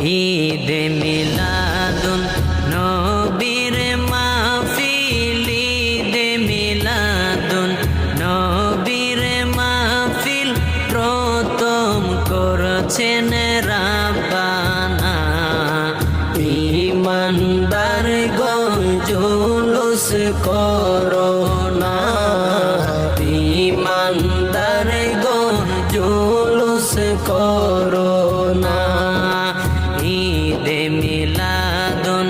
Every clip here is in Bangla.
ঈদে মিলাদুন নবীর মাহফিল, ঈদে মিলাদুন নবীর মাহফিল প্রথম করেছেন রাব্বানা। ঈমানদার গণ জুলুস করো না, ঈমানদার গণ জুলুস করো না। ঈদে মিলাদুন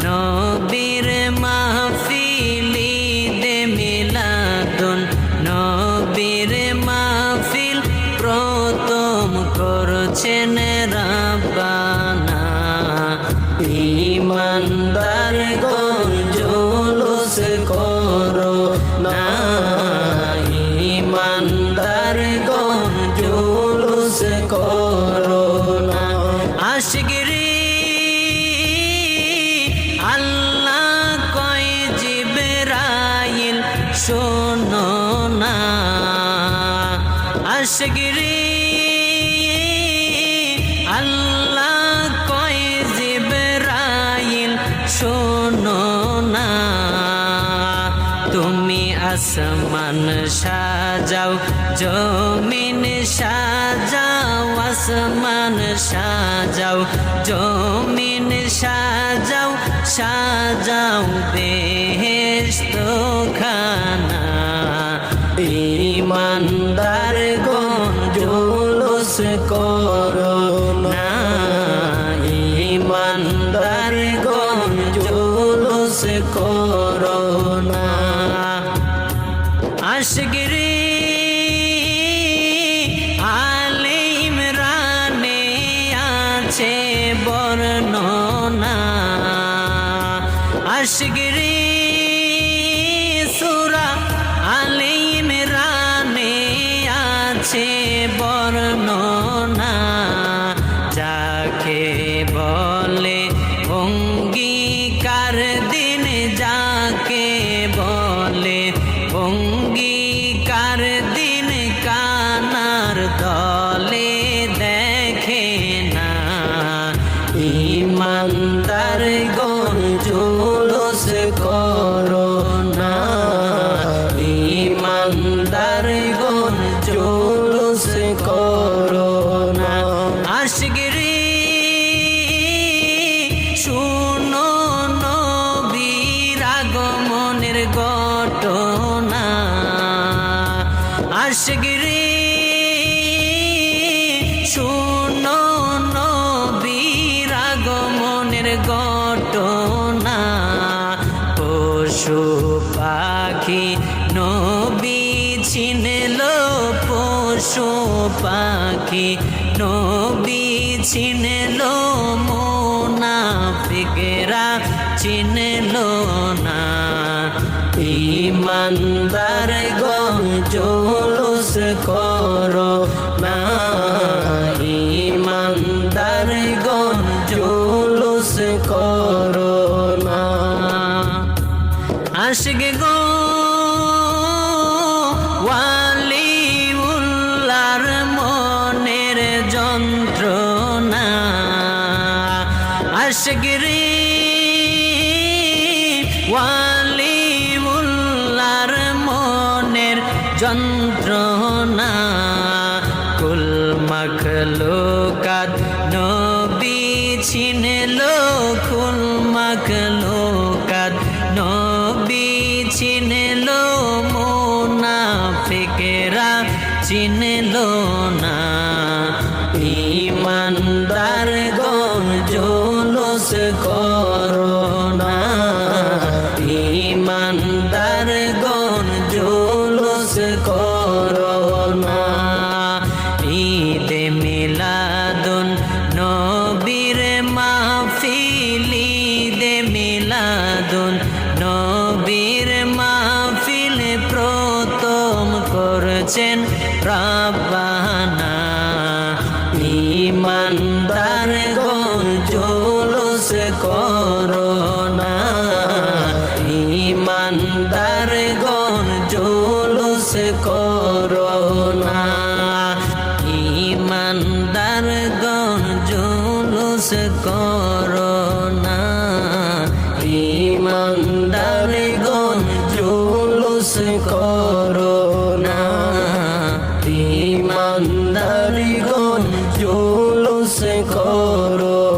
নবীর মাহফিল, ঈদে মিলাদুন নবীর মাহফিল প্রথম করেছেন রাব্বানা। ঈমানদার গণ জুলুস করো না, ঈমানদার গণ জুলুস করো না। আশিকরি আল্লাহ কয় জিবরাইল শোনো না, আশিকরি আল্লাহ কয় জিবরাইল শোনো না। তুমি আসমান সাজাও জমিন সাজাও, আসমান সাজাও জমিন সাজাও, সাজাও বেহেশত খানা। ঈমানদার গণ জুলুস করো না, ঈমানদার গণ জুলুস করো না। আশিকরি আলে ইমরানে আছে বর্ণনা, আশিকরি সূরা আলে ইমরানে আছে বর্ণনা। যাকে বলে অঙ্গীকার দিন, যাকে বলে অঙ্গীকার দিন কানার দলে দেখে না। ঈমানদার গণ জুলুস করো না, ঈমানদার গণ জুলুস করো না। আশিকরি শুনো নবীর আগমনের ঘটনা, আশিকরি শুনো নবীর আগমনের ঘটনা। পশু পাখি নবী চিনল, পশু পাখি নবী চিনল, মুনাফিকরা চিনল না। ঈমানদার গণ জুলুস করো না, ঈমানদার গণ জুলুস করো না। আশিক গো ওয়ালিউল্লাহর মনের যন্ত্রণা, আশিকরি ওয়ালিউল্লাহর মনের যন্ত্রণা। কুল মাখলুকাত নবী চিনল, কুল মাখলুকাত নবী চিনল, মুনাফিকরা চিনল না। ঈমানদার গণ জুলুস করো না, ঈমানদার গণ জুলুস করো না। ঈদে মিলাদুন নবীর মাহফিল, ঈদে মিলাদুন নবীর মাহফিল প্রথম করেছেন রাব্বানা। ঈমানদার গণ জুলুস করো না, ঈমানদার গণ জুলুস করো না। ঈমানদার গণ জুলুস করো না ইমানদারগণ জুলুস করো না ইমানদারগণ জুলুস করো